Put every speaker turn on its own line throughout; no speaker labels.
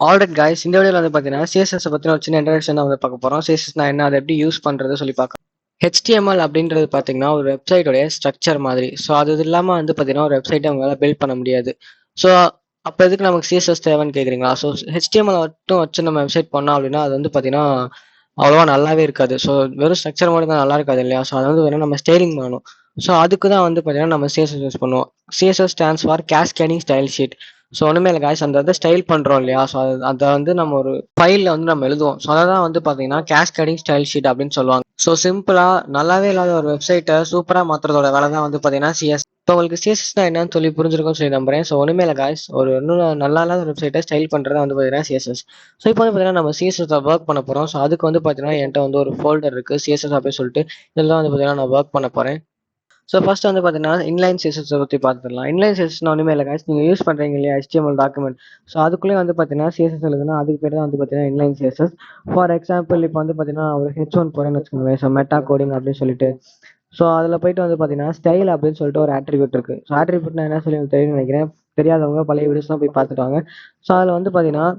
Alright guys, இந்த வீடியோல வந்து பார்த்தீங்கன்னா சிஎஸ்எஸ் பத்தின ஒரு சின்ன இன்ட்ரோடக்ஷன் தான் வந்து பார்க்க போறோம். சிஎஸ்எஸ்னா என்ன, அதை எப்படி யூஸ் பண்றது சொல்லி பார்க்கலாம். ஹெச்டிஎம்எல் அப்படின்றது பார்த்தீங்கன்னா ஒரு வெப்சைட்டோடைய ஸ்ட்ரக்சர் மாதிரி. ஸோ அது இல்லாமல் வந்து பார்த்தீங்கன்னா ஒரு வெப்சைட்டை அவங்களால பில்ட் பண்ண முடியாது. ஸோ அப்போ எதுக்கு நமக்கு சிஎஸ்எஸ் தேவைன்னு கேட்குறீங்களா? ஸோ ஹெச்டிஎம்எல் மட்டும் வச்சு நம்ம வெப்சைட் பண்ணோம் அப்படின்னா அது வந்து பார்த்தீங்கன்னா அவ்வளோவா நல்லாவே இருக்காது. ஸோ வெறும் ஸ்ட்ரக்சர் மட்டும் தான் நல்லா இருக்காது இல்லையா? ஸோ அதை வந்து வேணும் நம்ம ஸ்டைலிங் பண்ணணும். ஸோ அதுக்கு தான் வந்து பார்த்தீங்கன்னா நம்ம சிஎஸ்எஸ் யூஸ் பண்ணுவோம். CSS stands for cascading style sheet. So ஒன்றுமே இல்லை காய்ஸ், அந்த இதை ஸ்டைல் பண்ணுறோம் இல்லையா? ஸோ அதை வந்து நம்ம ஒரு ஃபைலில் வந்து நம்ம எழுதுவோம். ஸோ அதை தான் வந்து பார்த்தீங்கன்னா கேஸ்கேடிங் ஸ்டைல் ஷீட் அப்படின்னு சொல்லுவாங்க. ஸோ சிம்பிளாக நல்லாவே இல்லாத ஒரு வெப்சைட்டை சூப்பராக மாற்றுறதோட வேலை தான் வந்து பார்த்தீங்கன்னா சிஎஸ். இப்போ உங்களுக்கு சிஎஸ்எஸ்னா என்னன்னு சொல்லி புரிஞ்சிருக்கும்னு சொல்லி நம்புறேன். ஸோ ஒன்றுமே இல்லை காய்ஸ், ஒரு இன்னும் நல்லா இல்லாத ஒரு வெப்சைட்டை ஸ்டைல் பண்ணுறது வந்து பார்த்தீங்கன்னா சிஎஸ்எஸ். ஸோ இப்போ வந்து பார்த்தீங்கன்னா நம்ம சிஎஸ்எஸ் ஒர்க் பண்ண போகிறோம். ஸோ அதுக்கு வந்து பார்த்தீங்கன்னா என்கிட்ட வந்து ஒரு ஃபோல்டர் இருக்குது சிஎஸ்எஸ் அப்படின்னு சொல்லிட்டு. இதெல்லாம் வந்து பார்த்தீங்கன்னா நான் ஒர்க் பண்ண போகிறேன். ஸோ ஃபர்ஸ்ட் வந்து பார்த்தீங்கன்னா இன்லைன் சிஎஸ்எஸ் பற்றி பார்த்துடலாம். இன்லைன் சிஎஸ்எஸ்னா ஒன்றுமே இல்லை காய்ஸ், நீங்கள் யூஸ் பண்ணுறீங்க இல்லையா HTML டாக்குமெண்ட். ஸோ அதுக்குள்ளே வந்து பார்த்தீங்கன்னா சிஎஸ்எஸ் எழுதுனா அதுக்கு பேர் தான் வந்து பார்த்தீங்கன்னா இன்லைன் சிஎஸ்எஸ். ஃபார் எக்ஸாம்பிள் இப்போ வந்து பார்த்தீங்கன்னா ஒரு H1 போகிறேன்னு வச்சுக்கோங்களேன். ஸோ மெட்டா கோடிங் அப்படின்னு சொல்லிட்டு. ஸோ அதில் போயிட்டு வந்து பார்த்தீங்கன்னா ஸ்டைல் அப்படின்னு சொல்லிட்டு ஒரு ஆட்ரிபியூட் இருக்குது. ஸோ ஆட்ரிபியூட்னா என்ன சொல்லி உங்களுக்கு தெரியும்னு நினைக்கிறேன். தெரியாதவங்க பழைய வீடியோஸ்லாம் போய் பார்த்துட்டு வாங்க. ஸோ அதில் வந்து பார்த்தீங்கன்னா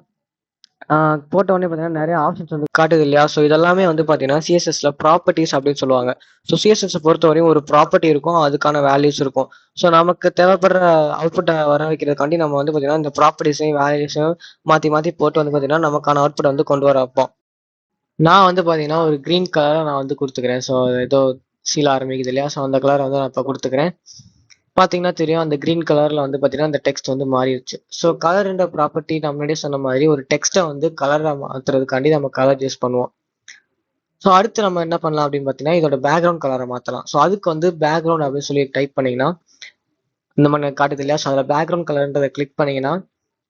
போட்ட உடனே பார்த்தீங்கன்னா நிறைய ஆப்ஷன்ஸ் வந்து காட்டுது இல்லையா? ஸோ இதெல்லாமே வந்து பார்த்தீங்கன்னா சிஎஸ்எஸ்ல ப்ராப்பர்ட்டிஸ் அப்படின்னு சொல்லுவாங்க. ஸோ சிஎஸ்எஸ் பொறுத்த வரையும் ஒரு ப்ராப்பர்ட்டி இருக்கும், அதுக்கான வேல்யூஸ் இருக்கும். ஸோ நமக்கு தேவைப்படுற அவுட்புட்டை வர வைக்கிறதுக்காண்டி நம்ம வந்து பார்த்தீங்கன்னா இந்த ப்ராப்பர்ட்டிஸையும் வேல்யூஸையும் மாற்றி மாற்றி போட்டு வந்து பார்த்தீங்கன்னா நமக்கான அவுட்புட் வந்து கொண்டு வர வைப்போம். நான் வந்து பார்த்தீங்கன்னா ஒரு க்ரீன் கலரை நான் வந்து கொடுத்துக்கிறேன். ஸோ ஏதோ சீல ஆரம்பிக்குது இல்லையா? ஸோ அந்த கலரை வந்து நான் இப்போ கொடுத்துக்கிறேன். பார்த்தீங்கன்னா தெரியும், அந்த கிரீன் கலர்ல வந்து பார்த்தீங்கன்னா அந்த டெக்ஸ்ட் வந்து மாறிடுச்சு. ஸோ கலர்ன்ற ப்ராப்பர்ட்டி நான் முன்னாடியே சொன்ன மாதிரி ஒரு டெக்ஸ்ட்டை வந்து கலராக மாற்றுறதுக்காண்டி நம்ம கலர் யூஸ் பண்ணுவோம். ஸோ அடுத்து நம்ம என்ன பண்ணலாம் அப்படின்னு பார்த்தீங்கன்னா இதோட பேக்ரவுண்ட் கலரை மாற்றலாம். ஸோ அதுக்கு வந்து பேக்ரவுண்ட் அப்படின்னு சொல்லி டைப் பண்ணீங்கன்னா இந்த மாதிரி காட்டுது இல்லையா? ஸோ அதில் பேக்ரவுண்ட் கலர்ன்றதை கிளிக் பண்ணீங்கன்னா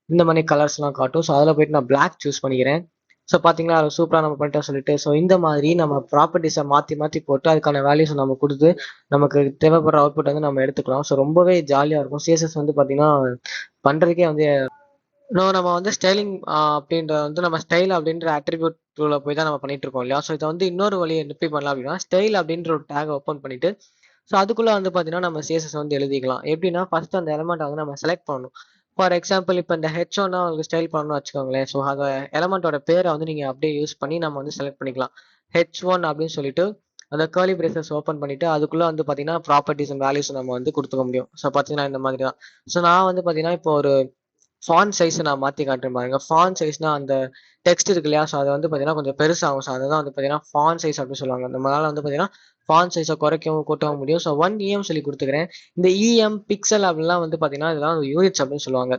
இந்த மாதிரி கலர்ஸ்லாம் காட்டும். ஸோ அதில் போயிட்டு நான் பிளாக் சூஸ் பண்ணிக்கிறேன். ஸோ பார்த்தீங்களா, அது சூப்பராக நம்ம பண்ணிட்டோம் சொல்லிட்டு. ஸோ இந்த மாதிரி நம்ம ப்ராப்பர்ட்டிஸை மாற்றி மாற்றி போட்டு அதுக்கான வேல்யூஸை நம்ம கொடுத்து நமக்கு தேவைப்படுற அவுட்புட் வந்து நம்ம எடுத்துக்கலாம். ஸோ ரொம்பவே ஜாலியாக இருக்கும். சிஎஸ்எஸ் வந்து பார்த்தீங்கன்னா பண்ணுறதுக்கே வந்து நம்ம வந்து ஸ்டைலிங் அப்படின்ற வந்து நம்ம ஸ்டைல் அப்படின்ற அட்ரிபியூட் டூல போய் தான் நம்ம பண்ணிட்டு இருக்கோம் இல்லையா? ஸோ இதை வந்து இன்னொரு வழியை எப்படி பண்ணலாம் அப்படின்னா ஸ்டைல் அப்படின்ற ஒரு டேக் ஓப்பன் பண்ணிட்டு ஸோ அதுக்குள்ள வந்து பார்த்தீங்கன்னா நம்ம சிஎஸ்எஸ் வந்து எழுதிக்கலாம். எப்படின்னா ஃபர்ஸ்ட் அந்த எலமெண்ட்டை வந்து நம்ம செலக்ட் பண்ணணும். ஃபார் எக்ஸாம்பிள் இப்போ இந்த H1 உங்களுக்கு ஸ்டைல் பண்ணணும்னு வச்சுக்கோங்களேன். ஸோ அந்த எலமெண்ட்டோட பேரை வந்து நீங்கள் அப்படியே யூஸ் பண்ணி நம்ம வந்து செலக்ட் பண்ணிக்கலாம். H1 அப்படின்னு சொல்லிட்டு அந்த கர்லி பிரேசஸ் ஓப்பன் பண்ணிட்டு அதுக்குள்ள வந்து பார்த்தீங்கன்னா ப்ராப்பர்ட்டிஸ் அண்ட் வேல்யூஸ் நம்ம வந்து கொடுத்துக்க முடியும். ஸோ பார்த்தீங்கன்னா இந்த மாதிரி தான். ஸோ நான் வந்து பார்த்தீங்கன்னா இப்போ ஒரு ஃபாண்ட் சைஸ் நான் மாற்றி காட்டுறேன் பாருங்க. ஃபாண்ட் சைஸ்னா அந்த டெக்ஸ்ட் இருக்கு இல்லையா? ஸோ அதை வந்து பார்த்தீங்கன்னா கொஞ்சம் பெருசாகும். ஸோ அதை தான் வந்து பார்த்தீங்கன்னா ஃபாண்ட் சைஸ் அப்படின்னு சொல்லுவாங்க. நம்மளால வந்து பார்த்தீங்கன்னா ஃபாண்ட் சைஸை குறைக்கவும் கூட்டவும் முடியும். ஸோ 1 EM சொல்லி கொடுத்துக்கிறேன். இந்த EM பிக்சல் அப்படிலாம் வந்து பார்த்தீங்கன்னா இதெல்லாம் யூனிட்ஸ் அப்படின்னு சொல்லுவாங்க.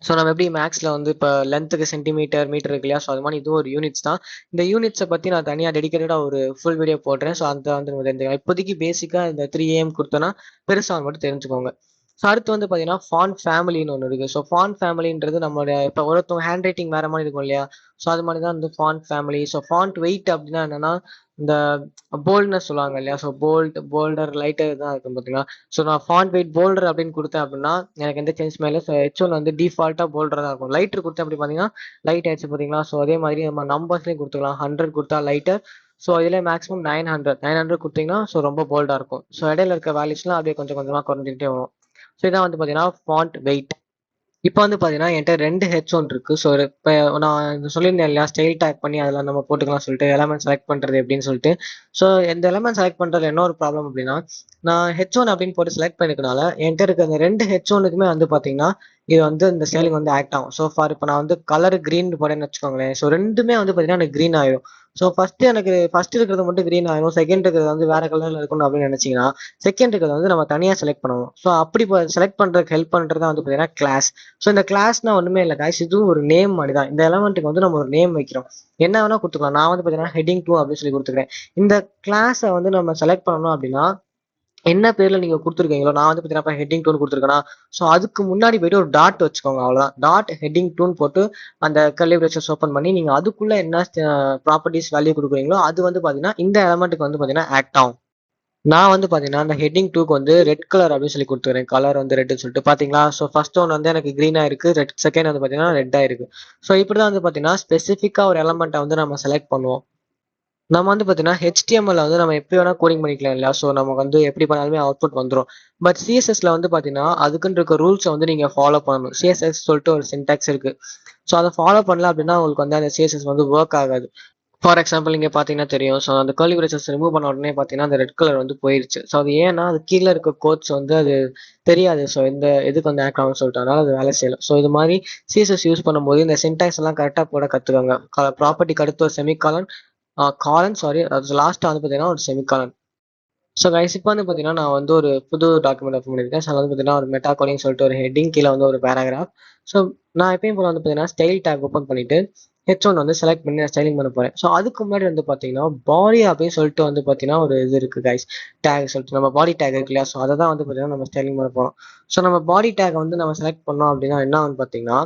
ஸோ நம்ம எப்படி மேக்ஸில் வந்து இப்போ லென்த்துக்கு சென்டிமீட்டர் மீட்டர் இருக்கு இல்லையா? ஸோ அது மாதிரி இதுவும் ஒரு யூனிட்ஸ் தான். இந்த யூனிட்ஸை பற்றி நான் தனியாக டெடிக்கேட்டடாக ஒரு ஃபுல் வீடியோ போடுறேன். ஸோ அந்த வந்து நம்ம தெரிஞ்சுக்கலாம். இப்போதைக்கு பேசிக்காக இந்த 3 AM கொடுத்தோன்னா பெருசாக மட்டும் தெரிஞ்சுக்கோங்க. ஸோ அடுத்து வந்து பார்த்தீங்கன்னா ஃபாண்ட் ஃபேமிலின்னு ஒன்று இருக்குது. ஸோ ஃபாண்ட் ஃபேமிலின்றது நம்மளுடைய இப்போ ஒருத்தவங்க ஹேண்ட் ரைட்டிங் வேறு மாதிரி இருக்கும் இல்லையா? ஸோ அது மாதிரி தான் வந்து font family. So font weight அப்படின்னா என்னன்னா இந்த போல்ட்னஸ் சொல்லுவாங்க இல்லையா? ஸோ போல்டர் லைட்டர் தான் இருக்கும் பார்த்தீங்கன்னா. ஸோ நான் ஃபாண்ட் வெயிட் போல்டர் அப்படின்னு கொடுத்தேன் அப்படின்னா எனக்கு எந்த சேஞ்ச் மேலே ஸோ H1 வந்து டிஃபால்ட்டாக போல்டர் தான் இருக்கும். லைட்டர் கொடுத்தேன் அப்படி பார்த்தீங்கன்னா லைட் ஆயிடுச்சு பார்த்தீங்களா? ஸோ அதே மாதிரி நம்ம நம்பர்ஸ்லேயும் கொடுத்துக்கலாம். 100 கொடுத்தா லைட்டர். ஸோ இதில் மேக்ஸிமம் 900 கொடுத்தீங்கன்னா ஸோ ரொம்ப போல்டாக இருக்கும். ஸோ இடையில இருக்க வேல்யூஸ்லாம் அப்படியே கொஞ்சம் கொஞ்சமாக குறைஞ்சிக்கிட்டே வரும். ஸோ இதான் வந்து பார்த்தீங்கன்னா ஃபாண்ட் வெயிட். இப்போ வந்து பார்த்தீங்கன்னா என்கிட்ட 2 H1 இருக்கு. ஸோ இப்போ நான் சொல்லியிருந்தேன் இல்லையா? ஸ்டைல் டேக் பண்ணி அதில் நம்ம போட்டுக்கலாம் சொல்லிட்டு எலமெண்ட் செலக்ட் பண்ணுறது எப்படின்னு சொல்லிட்டு. ஸோ இந்த எலமெண்ட் செலக்ட் பண்ணுறது என்ன ஒரு ப்ராப்ளம் அப்படின்னா நான் H1 அப்படின்னு போட்டு செலக்ட் பண்ணிக்கனால என்கிட்ட இருக்க அந்த 2 H1க்குமே வந்து பார்த்தீங்கன்னா இது வந்து இந்த ஸ்டைலிங் வந்து ஆக்ட் ஆகும். ஸோ ஃபார் இப்போ நான் வந்து கலர் க்ரீன் போட்டேன்னு வச்சுக்கோங்களேன். ஸோ ரெண்டுமே வந்து பார்த்தீங்கன்னா எனக்கு க்ரீன் ஆயிடும். ஸோ எனக்கு ஃபர்ஸ்ட் இருக்கிறது மட்டும் க்ரீன் ஆயிடும், செகண்ட் இருக்கிறது வந்து வேற கலர்ல இருக்கணும் அப்படின்னு நினைச்சீங்கன்னா செகண்ட் இருக்கிறது வந்து நம்ம தனியாக செலக்ட் பண்ணுவோம். ஸோ அப்படி செலக்ட் பண்ணுறதுக்கு ஹெல்ப் பண்ணுறது வந்து பார்த்தீங்கன்னா கிளாஸ். ஸோ இந்த கிளாஸ்னா ஒன்றுமே இல்லை காய்ஸ், இதுவும் ஒரு நேம் மாதிரி தான். இந்த எலமெண்ட்டுக்கு வந்து நம்ம ஒரு நேம் வைக்கிறோம், என்ன வேணா கொடுத்துக்கலாம். நான் வந்து பார்த்தீங்கன்னா ஹெட்டிங் 2 அப்படின்னு சொல்லி கொடுத்துக்கிறேன். இந்த கிளாஸை வந்து நம்ம செலக்ட் பண்ணணும் அப்படின்னா என்ன பேர்ல நீங்க கொடுத்துருக்கீங்களோ, நான் வந்து பார்த்தீங்கன்னா ஹெட்டிங் 2 கொடுத்துருக்கேன்னா ஸோ அதுக்கு முன்னாடி போயிட்டு ஒரு டாட் வச்சுக்கோங்க. அவ்வளோதான். டாட் ஹெட்டிங் 2 போட்டு அந்த கர்லி பிரேசஸ் ஓப்பன் பண்ணி நீங்க அதுக்குள்ள என்ன ப்ராப்பர்ட்டிஸ் வேல்யூ கொடுக்குறீங்களோ அது வந்து பார்த்தீங்கன்னா இந்த எலமெண்ட்டுக்கு வந்து பார்த்தீங்கன்னா ஆக்ட் ஆகும். நான் வந்து பார்த்தீங்கன்னா அந்த ஹெட்டிங் 2க்கு வந்து ரெட் கலர் அப்படின்னு சொல்லி கொடுத்துக்கிறேன். கலர் வந்து ரெட்னு சொல்லிட்டு பார்த்தீங்களா? ஸோ ஃபர்ஸ்ட் ஒன் வந்து எனக்கு க்ரீனா இருக்கு, செகண்ட் வந்து பார்த்தீங்கன்னா ரெட்டா இருக்கு. ஸோ இப்படி தான் வந்து பார்த்தீங்கன்னா ஸ்பெசிஃபிக்கா ஒரு எலமெண்ட்டை வந்து நம்ம செலக்ட் பண்ணுவோம். நம்ம வந்து பார்த்தீங்கன்னா HTML வந்து நம்ம எப்படி வேணா கோடிங் பண்ணிக்கலாம் இல்லையா? ஸோ நமக்கு வந்து எப்படி பண்ணாலுமே அவுட்புட் வந்துடும். பட் சிஎஸ்எஸ்ல வந்து பார்த்தீங்கன்னா அதுக்குன்னு இருக்க ரூல்ஸை வந்து நீங்க ஃபாலோ பண்ணணும். சிஎஸ்எஸ் சொல்லிட்டு ஒரு சின்டாக்ஸ் இருக்கு. ஸோ அதை ஃபாலோ பண்ணல அப்படின்னா உங்களுக்கு வந்து அந்த CSS வந்து ஒர்க் ஆகாது. ஃபார் எக்ஸாம்பிள் இங்கே பார்த்தீங்கன்னா தெரியும். ஸோ அந்த கர்லி பிரேசஸ் ரிமூவ் பண்ண உடனே பார்த்தீங்கன்னா அந்த ரெட் கலர் வந்து போயிருச்சு. ஸோ அது ஏன்னா அது கீழே இருக்க கோட்ஸ் வந்து அது தெரியாது. ஸோ இந்த இதுக்கு வந்து ஆக்ட் ஆகும்னு சொல்லிட்டு அதனால அது வேலை செய்யல. ஸோ இது மாதிரி CSS யூஸ் பண்ணும்போது இந்த சின்டாக்ஸ் எல்லாம் கரெக்டாக போட கற்றுக்கோங்க. ப்ராப்பர்ட்டிக்கு அடுத்து ஒரு செமிகாலன் சாரி அது லாஸ்ட்டாக வந்து பார்த்தீங்கன்னா ஒரு செமிகாலன். ஸோ கைஸ் இப்போ வந்து பார்த்தீங்கன்னா நான் வந்து ஒரு புது டாக்குமெண்ட் ஓப்பன் பண்ணியிருக்கேன். ஸோ அது வந்து பார்த்தீங்கன்னா ஒரு மெட்டாகோடிங் சொல்லிட்டு ஒரு ஹெட்டிங் கீழே வந்து ஒரு பேராகிராஃப். ஸோ நான் எப்பயும் போல வந்து பார்த்தீங்கன்னா ஸ்டைல் டேக் ஓப்பன் பண்ணிட்டு H1 வந்து செலக்ட் பண்ணி நான் ஸ்டைலிங் பண்ண போறேன். ஸோ அதுக்கு முன்னாடி வந்து பார்த்தீங்கன்னா பாடி அப்படின்னு சொல்லிட்டு வந்து பார்த்தீங்கன்னா ஒரு இது இருக்கு கைஸ். டேக் சொல்லிட்டு நம்ம பாடி டேக் இருக்கு இல்லையா? ஸோ அதை தான் வந்து பார்த்தீங்கன்னா நம்ம ஸ்டைலிங் பண்ண போறோம். ஸோ நம்ம பாடி டேக் வந்து நம்ம செலக்ட் பண்ணோம் அப்படின்னா என்ன வந்து பார்த்தீங்கன்னா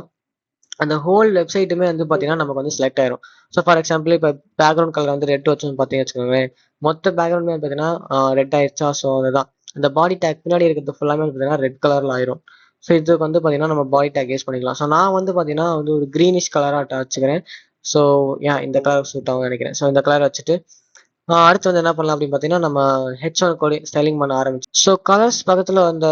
அந்த ஹோல் வெப்சைட்டுமே வந்து பார்த்தீங்கன்னா நமக்கு வந்து செலக்ட் ஆயிரும். ஸோ ஃபார் எக்ஸாம்பிள் இப்போ பேக்ரவுண்ட் கலர் வந்து ரெட் வச்சுன்னு பார்த்தீங்கன்னு வச்சுக்கோங்களேன். மொத்த பேக்ரவுண்டுமே பார்த்தீங்கன்னா ரெட் ஆயிடுச்சா? ஸோ அதுதான் அந்த பாடி டேக் பின்னாடி இருக்கிறது ஃபுல்லாமே பார்த்தீங்கன்னா ரெட் கலர்ல ஆயிரும். ஸோ இதுக்கு வந்து பார்த்தீங்கன்னா நம்ம பாடி டேக் யூஸ் பண்ணிக்கலாம். ஸோ நான் வந்து பார்த்தீங்கன்னா வந்து ஒரு க்ரீனிஷ் கலராக வச்சுக்கிறேன். ஸோ ஏன் இந்த கலர் சூட் ஆகும்னு நினைக்கிறேன். ஸோ இந்த கலர் வச்சுட்டு அடுத்து வந்து என்ன பண்ணலாம் அப்படின்னு பார்த்தீங்கன்னா நம்ம H1 கூட ஸ்டைலிங் பண்ண ஆரம்பிச்சு. ஸோ கலர்ஸ் பக்கத்தில் அந்த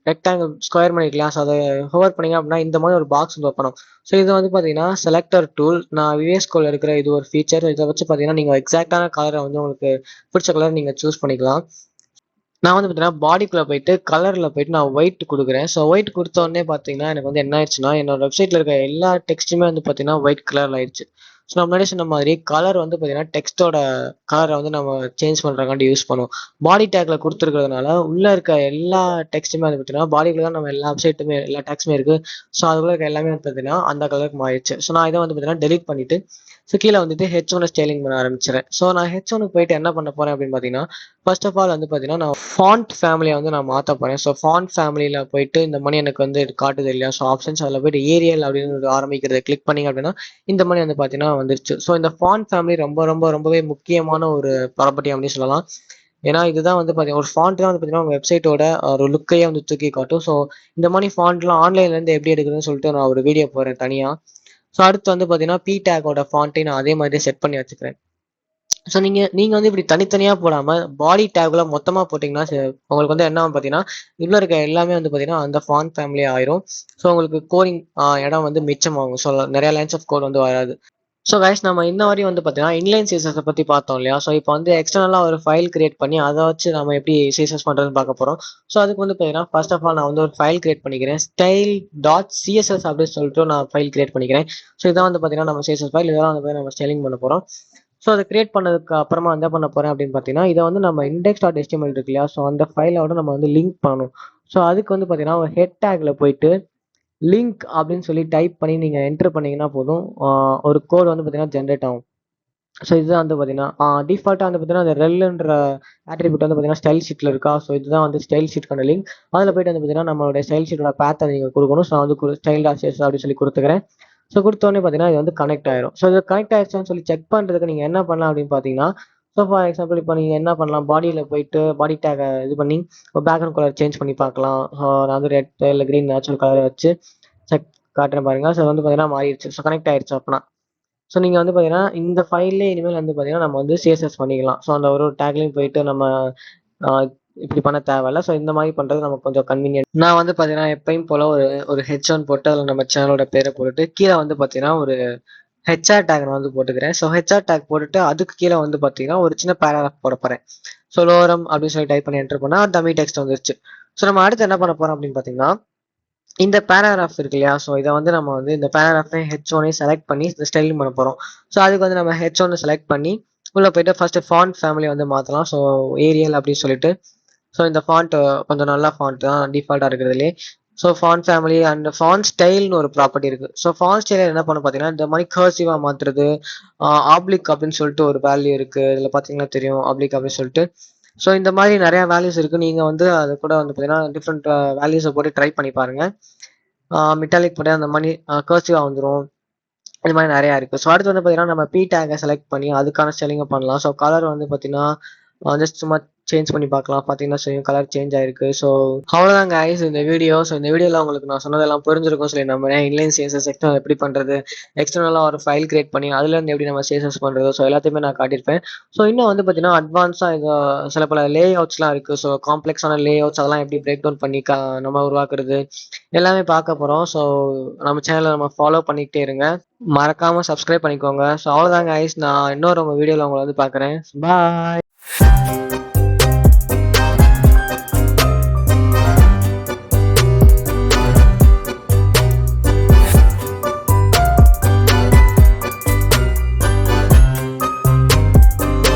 ரெக்டாங்கிள் ஸ்கொயர் பண்ணிக்கலாம். ஸோ அதை ஹோவர் பண்ணீங்க அப்படின்னா இந்த மாதிரி ஒரு பாக்ஸ் வந்து ஓப்பன் ஆகும். ஸோ இது வந்து பார்த்தீங்கன்னா செலக்டர் டூல். நான் விஎஸ் கோடில் இருக்கிற இது ஒரு ஃபீச்சர். இதை வச்சு பார்த்தீங்கன்னா நீங்கள் எக்ஸாக்டான கலரை வந்து உங்களுக்கு பிடிச்ச கலர் நீங்கள் சூஸ் பண்ணிக்கலாம். நான் வந்து பார்த்தீங்கன்னா பாடிக்குள்ளே போயிட்டு கலரில் போயிட்டு நான் ஒயிட் கொடுக்குறேன். ஸோ ஒயிட் கொடுத்த உடனே பார்த்தீங்கன்னா எனக்கு வந்து என்ன ஆயிடுச்சுன்னா என்னோட வெப்சைட்டில் இருக்க எல்லா டெக்ஸ்ட்டுமே வந்து பார்த்தீங்கன்னா ஒயிட் கலரில் ஆயிடுச்சு. ஸோ நான் முன்னாடி சொன்ன மாதிரி கலர் வந்து பார்த்தீங்கன்னா டெக்ஸ்ட்டோட கலரை வந்து நம்ம சேஞ்ச் பண்ணுறக்காண்டி யூஸ் பண்ணுவோம். பாடி டேக்ல கொடுத்துருக்கிறதுனால உள்ளே இருக்க எல்லா டெக்ஸ்ட்டுமே வந்து பார்த்தீங்கன்னா பாடிக்குள்ள தான் நம்ம எல்லா வெப்சைட்டுமே எல்லா டேக்ஸுமே இருக்குது. ஸோ அதுக்குள்ள இருக்க எல்லாமே வந்து பார்த்தீங்கன்னா அந்த கலருக்கு மாறிடுச்சு. ஸோ நான் இதை வந்து பார்த்தீங்கன்னா டெலிட் பண்ணிட்டு ஸோ கீழே வந்துட்டு H1 ஸ்டைலிங் பண்ண ஆரம்பிச்சிடுறேன். ஸோ நான் H1 போயிட்டு என்ன பண்ண போறேன் அப்படின்னு பார்த்தீங்கன்னா ஃபர்ஸ்ட் ஆஃப் ஆல் வந்து பார்த்தீங்கன்னா நான் ஃபாண்ட் ஃபேமிலியை வந்து நான் மாற்ற போறேன். ஸோ ஃபாண்ட் ஃபேமிலியில் போயிட்டு இந்த மணி எனக்கு வந்து காட்டுது இல்லையா? ஸோ ஆப்ஷன்ஸ் அதில் போயிட்டு ஏரியல் அப்படின்னு ஆரம்பிக்கிறத கிளிக் பண்ணிங்க அப்படின்னா இந்த மணி வந்து பார்த்தீங்கன்னா வந்துருச்சு. ஸோ இந்த ஃபாண்ட் ஃபேமிலி ரொம்பவே முக்கியமான ஒரு ப்ராப்பர்ட்டி அப்படின்னு சொல்லலாம். ஏன்னா இதுதான் வந்து பார்த்தீங்கன்னா ஒரு ஃபாண்ட் தான் வந்து பார்த்தீங்கன்னா உங்கள் வெப்சைட்டோட ஒரு லுக்கையே வந்து தூக்கி காட்டும். ஸோ இந்த மாதிரி ஃபாண்ட்லாம் ஆன்லைன்லேருந்து எப்படி எடுக்குதுன்னு சொல்லிட்டு நான் ஒரு வீடியோ போடுறேன் தனியாக. ஸோ அடுத்து வந்து பார்த்தீங்கன்னா பி டேக்கோட ஃபாண்ட்டையும் நான் அதே மாதிரி செட் பண்ணி வச்சுக்கிறேன். ஸோ நீங்க வந்து இப்படி தனித்தனியா போடாம பாடி டேக்ல மொத்தமா போட்டீங்கன்னா உங்களுக்கு வந்து என்ன பார்த்தீங்கன்னா உள்ள இருக்க எல்லாமே வந்து பார்த்தீங்கன்னா அந்த ஃபாண்ட் ஃபேமிலி ஆயிரும். ஸோ உங்களுக்கு கோடிங் இடம் வந்து மிச்சமாகும். ஸோ நிறைய லைன்ஸ் ஆஃப் கோட் வந்து வராது. ஸோ கைஸ் நம்ம இந்த மாதிரி வந்து பார்த்தீங்கன்னா இன்லைன் CSS பற்றி பார்த்தோம் இல்லையா? ஸோ இப்போ வந்து எக்ஸ்டர்னலாக ஒரு ஃபைல் கிரியேட் பண்ணி அதை வச்சு நம்ம எப்படி CSS பண்ணுறதுன்னு பார்க்க போகிறோம். ஸோ அதுக்கு வந்து பார்த்தீங்கன்னா ஃபர்ஸ்ட் ஆஃப் ஆல் நான் வந்து ஒரு ஃபைல் கிரியேட் பண்ணிக்கிறேன். style.css அப்படின்னு சொல்லிட்டு நான் ஃபைல் கிரியேட் பண்ணிக்கிறேன். ஸோ இதான் வந்து பார்த்தீங்கன்னா நம்ம CSS ஃபைல் இதெல்லாம் வந்து நம்ம ஸ்டைலிங் பண்ண போகிறோம். ஸோ அதை கிரியேட் பண்ணதுக்கு அப்புறமா என்ன பண்ண போறேன் அப்படின்னு பார்த்தீங்கன்னா இதை வந்து நம்ம index.html இருக்கு இல்லையா? ஸோ அந்த ஃபைலோட நம்ம வந்து லிங்க் பண்ணணும். ஸோ அதுக்கு வந்து பார்த்தீங்கன்னா ஒரு ஹெட் டேக்ல போயிட்டு லிங்க் அப்படின்னு சொல்லி டைப் பண்ணி நீங்கள் என்டர் பண்ணீங்கன்னா போதும் ஒரு கோட் வந்து பார்த்தீங்கன்னா ஜென்ரேட் ஆகும். ஸோ இதுதான் வந்து பார்த்தீங்கன்னா டிஃபால்ட்டாக வந்து பார்த்தீங்கன்னா அந்த ரெல்ன்ற ஆட்ரிபியூட் வந்து பார்த்தீங்கன்னா ஸ்டைல் ஷீட்டில் இருக்கா? ஸோ இதுதான் வந்து ஸ்டைல் ஷீட்கான லிங்க். அதில் போயிட்டு வந்து பார்த்தீங்கன்னா நம்மளுடைய ஸ்டைல் ஷீட்டோட பேத்தை நீங்கள் கொடுக்கணும். ஸோ நான் வந்து style.css அப்படின்னு சொல்லி கொடுத்துக்கிறேன். ஸோ கொடுத்தோடனே பார்த்தீங்கன்னா இது வந்து கனெக்ட் ஆயிரும். ஸோ இது கனெக்ட் ஆயிடுச்சுன்னு சொல்லி செக் பண்ணுறதுக்கு நீங்கள் என்ன பண்ணலாம் அப்படின்னு பார்த்தீங்கன்னா ஸோ ஃபார் எக்ஸாம்பிள் இப்போ நீங்கள் என்ன பண்ணலாம் பாடியில் போயிட்டு பாடி டேக்கை இது பண்ணி பேக்ரவுண்ட் கலர் சேஞ்ச் பண்ணி பார்க்கலாம். நான் வந்து ரெட் இல்லை க்ரீன் நேச்சுரல் கலரை வச்சு செக் காட்டுறேன் பாருங்க. ஸோ வந்து பார்த்தீங்கன்னா மாறிடுச்சு. ஸோ கனெக்ட் ஆயிடுச்சு அப்படின்னா ஸோ நீங்கள் வந்து பார்த்தீங்கன்னா இந்த ஃபைல்லே இனிமேல் வந்து பார்த்தீங்கன்னா நம்ம வந்து CSS பண்ணிக்கலாம். ஸோ அந்த ஒரு டேக்லையும் போயிட்டு நம்ம இப்படி பண்ண தேவையில்ல. ஸோ இந்த மாதிரி பண்ணுறது நமக்கு கொஞ்சம் கன்வீனியன்ட். நான் வந்து பார்த்தீங்கன்னா எப்பயும் போல ஒரு ஒரு H1 போட்டு அதில் நம்ம சேனலோட பேரை போட்டுட்டு கீழே வந்து பார்த்தீங்கன்னா ஒரு ஹெச்ஆர் டேக் நான் வந்து போட்டுக்கிறேன். ஸோ ஹெச்ஆர் டேக் போட்டுட்டு அதுக்கு கீழே வந்து பார்த்தீங்கன்னா ஒரு சின்ன பேராகிராஃப் போட போகிறேன். ஸோ லோரம் அப்படின்னு சொல்லி டைப் பண்ணி என்டர் பண்ணால் டம்மி டெக்ஸ்ட் வந்துருச்சு. ஸோ நம்ம அடுத்து என்ன பண்ண போகிறோம் அப்படின்னு பார்த்தீங்கன்னா இந்த பேராகிராஃப் இருக்கு இல்லையா? ஸோ இதை வந்து நம்ம வந்து இந்த பேராகிராஃபை H1 செலக்ட் பண்ணி ஸ்டைலிங் பண்ண போகிறோம். ஸோ அதுக்கு வந்து நம்ம H1 செலக்ட் பண்ணி உள்ள போயிட்டு ஃபர்ஸ்ட் ஃபாண்ட் ஃபேமிலி வந்து மாற்றலாம். ஸோ ஏரியல் அப்படின்னு சொல்லிட்டு ஸோ இந்த ஃபாண்ட் கொஞ்சம் நல்ல ஃபாண்ட் தான் டிஃபால்ட்டாக இருக்கிறதுலே. So font family and font ஸ்டைல்னு ஒரு ப்ராப்பர்ட்டி இருக்கு. ஸோ ஃபாண்ட் ஸ்டைல் என்ன பண்ண பார்த்தீங்கன்னா இந்த மாதிரி கர்சிவாக மாற்றுறது ஆப்ளிக் அப்படின்னு சொல்லிட்டு ஒரு வேல்யூ இருக்கு. இதில் பார்த்தீங்கன்னா தெரியும் ஆப்ளிக் அப்படின்னு சொல்லிட்டு. ஸோ இந்த மாதிரி நிறைய வேல்யூஸ் இருக்கு. நீங்க வந்து அது கூட வந்து பார்த்தீங்கன்னா டிஃப்ரெண்ட் வேல்யூஸை போட்டு ட்ரை பண்ணி பாருங்க. மெட்டாலிக் போட்டு அந்த மாதிரி கர்சிவா வந்துடும். இது மாதிரி நிறையா இருக்குது. ஸோ அடுத்து வந்து பார்த்தீங்கன்னா நம்ம பி டேக்கை செலக்ட் பண்ணி அதுக்கான ஸ்டைலிங்கை பண்ணலாம். ஸோ கலர் வந்து பார்த்தீங்கன்னா ஜஸ்ட் சும்மா சேஞ்ச் பண்ணி பார்க்கலாம். பார்த்தீங்கன்னா சரி கலர் சேஞ்ச் ஆயிருக்கு. ஸோ அவ்வளோதான் கைஸ் இந்த வீடியோ. ஸோ இந்த வீடியோவில் உங்களுக்கு நான் சொன்னதெல்லாம் புரிஞ்சிருக்கும் சொல்லி நம்ம இன்லைன் CSS எக்ஸ்டர்னல் எப்படி பண்ணுறது, எக்ஸ்டர்னலாக ஒரு ஃபைல் கிரியேட் பண்ணி அதுலேருந்து எப்படி நம்ம CSS பண்ணுறது, ஸோ எல்லாத்தையுமே நான் காட்டியிருப்பேன். ஸோ இன்னும் வந்து பார்த்தீங்கன்னா அட்வான்ஸாக இது சில பல லே அவுட்ஸ்லாம் இருக்குது. ஸோ காம்ப்ளெக்ஸான லே அவுட்ஸ் அதெல்லாம் எப்படி பிரேக் டவுன் பண்ணி நம்ம உருவாக்குறது, எல்லாமே பார்க்க போகிறோம். ஸோ நம்ம சேனலை நம்ம ஃபாலோ பண்ணிக்கிட்டே இருங்க. மறக்காமல் சப்ஸ்கிரைப் பண்ணிக்கோங்க. ஸோ அவ்வளோதாங்க ஐஸ், நான் இன்னொரு உங்கள் வீடியோவில் உங்களை வந்து பார்க்குறேன். பாய்.